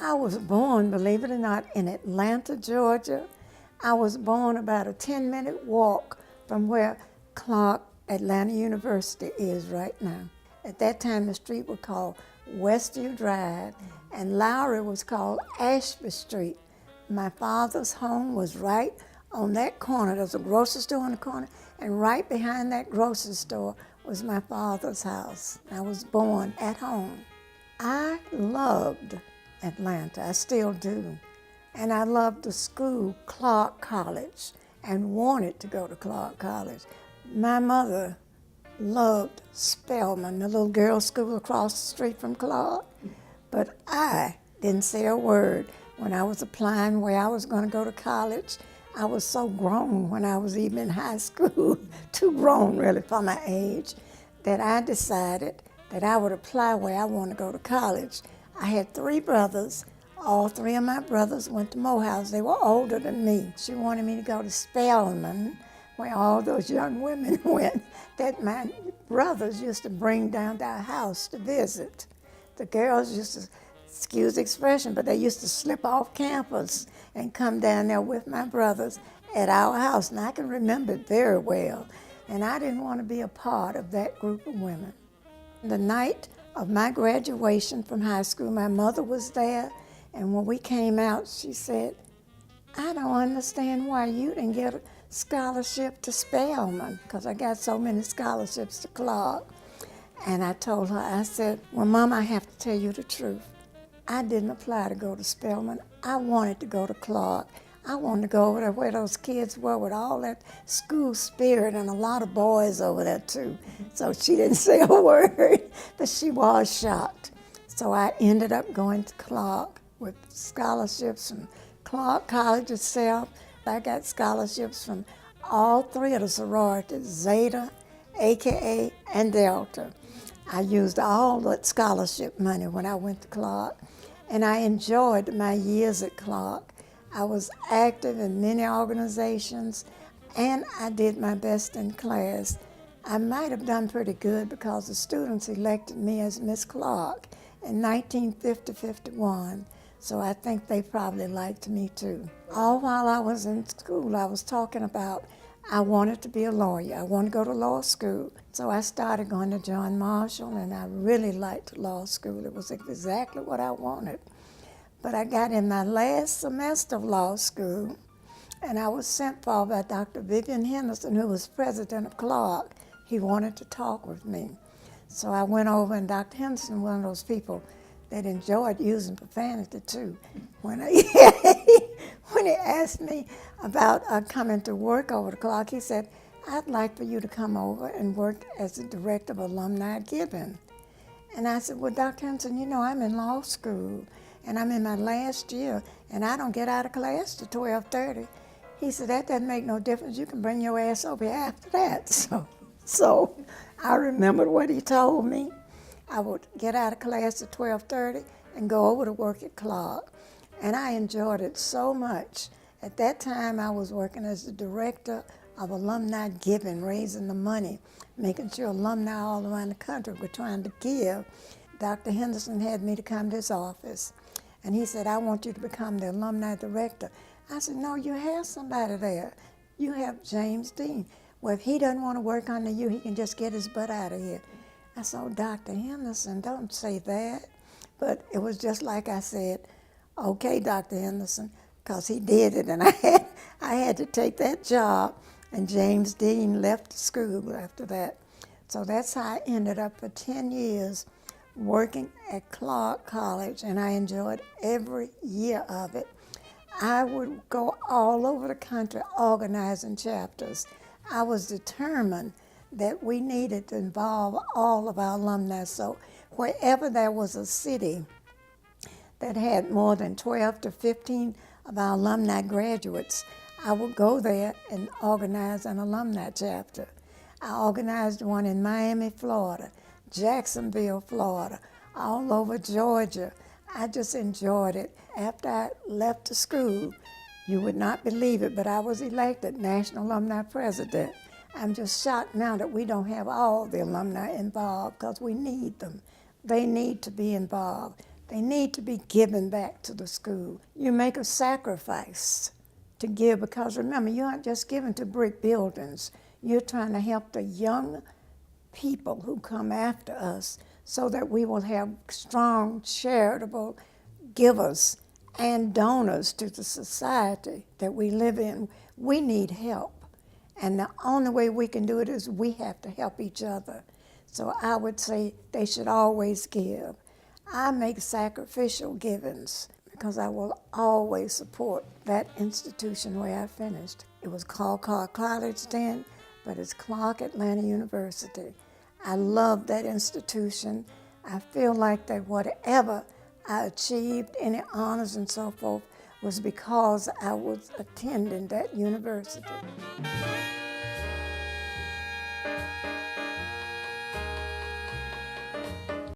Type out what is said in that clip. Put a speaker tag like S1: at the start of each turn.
S1: I was born, believe it or not, in Atlanta, Georgia. I was born about a 10-minute walk from where Clark Atlanta University is right now. At that time, the street was called Westview Drive, and Lowry was called Ashby Street. My father's home was right on that corner. There was a grocery store on the corner, and right behind that grocery store was my father's house. I was born at home. I loved Atlanta, I still do. And I loved the school, Clark College, and wanted to go to Clark College. My mother loved Spelman, the little girls' school across the street from Clark, but I didn't say a word when I was applying where I was going to go to college. I was so grown when I was even in high school, too grown really for my age, that I decided that I would apply where I wanted to go to college. I had 3 brothers. All 3 of my brothers went to Morehouse. They were older than me. She wanted me to go to Spelman, where all those young women went, that my brothers used to bring down to our house to visit. The girls used to, excuse the expression, but they used to slip off campus and come down there with my brothers at our house. And I can remember it very well. And I didn't want to be a part of that group of women. The night of my graduation from high school, my mother was there. And when we came out, she said, I don't understand why you didn't get a scholarship to Spelman, because I got so many scholarships to Clark. And I told her, I said, well, Mom, I have to tell you the truth. I didn't apply to go to Spelman. I wanted to go to Clark. I wanted to go over there where those kids were with all that school spirit and a lot of boys over there too. So she didn't say a word, but she was shocked. So I ended up going to Clark with scholarships from Clark College itself. I got scholarships from all 3 of the sororities, Zeta, AKA, and Delta. I used all that scholarship money when I went to Clark, and I enjoyed my years at Clark. I was active in many organizations, and I did my best in class. I might have done pretty good because the students elected me as Miss Clark in 1950-51. So I think they probably liked me too. All while I was in school, I was talking about I wanted to be a lawyer. I wanted to go to law school. So I started going to John Marshall, and I really liked law school. It was exactly what I wanted. But I got in my last semester of law school, and I was sent for by Dr. Vivian Henderson, who was president of Clark. He wanted to talk with me. So I went over, and Dr. Henderson, one of those people that enjoyed using profanity too. When he asked me about coming to work over to Clark, he said, I'd like for you to come over and work as the director of alumni giving. And I said, well, Dr. Henderson, you know, I'm in law school, and I'm in my last year, and I don't get out of class till 12:30. He said, that doesn't make no difference. You can bring your ass over here after that. So I remembered what he told me. I would get out of class at 12:30 and go over to work at Clark. And I enjoyed it so much. At that time, I was working as the director of alumni giving, raising the money, making sure alumni all around the country were trying to give. Dr. Henderson had me to come to his office, and he said, I want you to become the alumni director. I said, no, you have somebody there. You have James Dean. Well, if he doesn't want to work under you, he can just get his butt out of here. I said, oh, Dr. Henderson, don't say that. But it was just like I said, okay, Dr. Henderson, because he did it, and I had to take that job, and James Dean left the school after that. So that's how I ended up for 10 years working at Clark College, and I enjoyed every year of it. I would go all over the country organizing chapters. I was determined that we needed to involve all of our alumni. So wherever there was a city that had more than 12 to 15 of our alumni graduates, I would go there and organize an alumni chapter. I organized one in Miami, Florida, Jacksonville, Florida, all over Georgia. I just enjoyed it. After I left the school, you would not believe it, but I was elected National Alumni President. I'm just shocked now that we don't have all the alumni involved because we need them. They need to be involved. They need to be given back to the school. You make a sacrifice to give, because remember, you aren't just giving to brick buildings. You're trying to help the young people who come after us so that we will have strong, charitable givers and donors to the society that we live in. We need help. And the only way we can do it is we have to help each other. So I would say they should always give. I make sacrificial givings because I will always support that institution where I finished. It was called Clark College then, but it's Clark Atlanta University. I love that institution. I feel like that whatever I achieved, any honors and so forth, was because I was attending that university.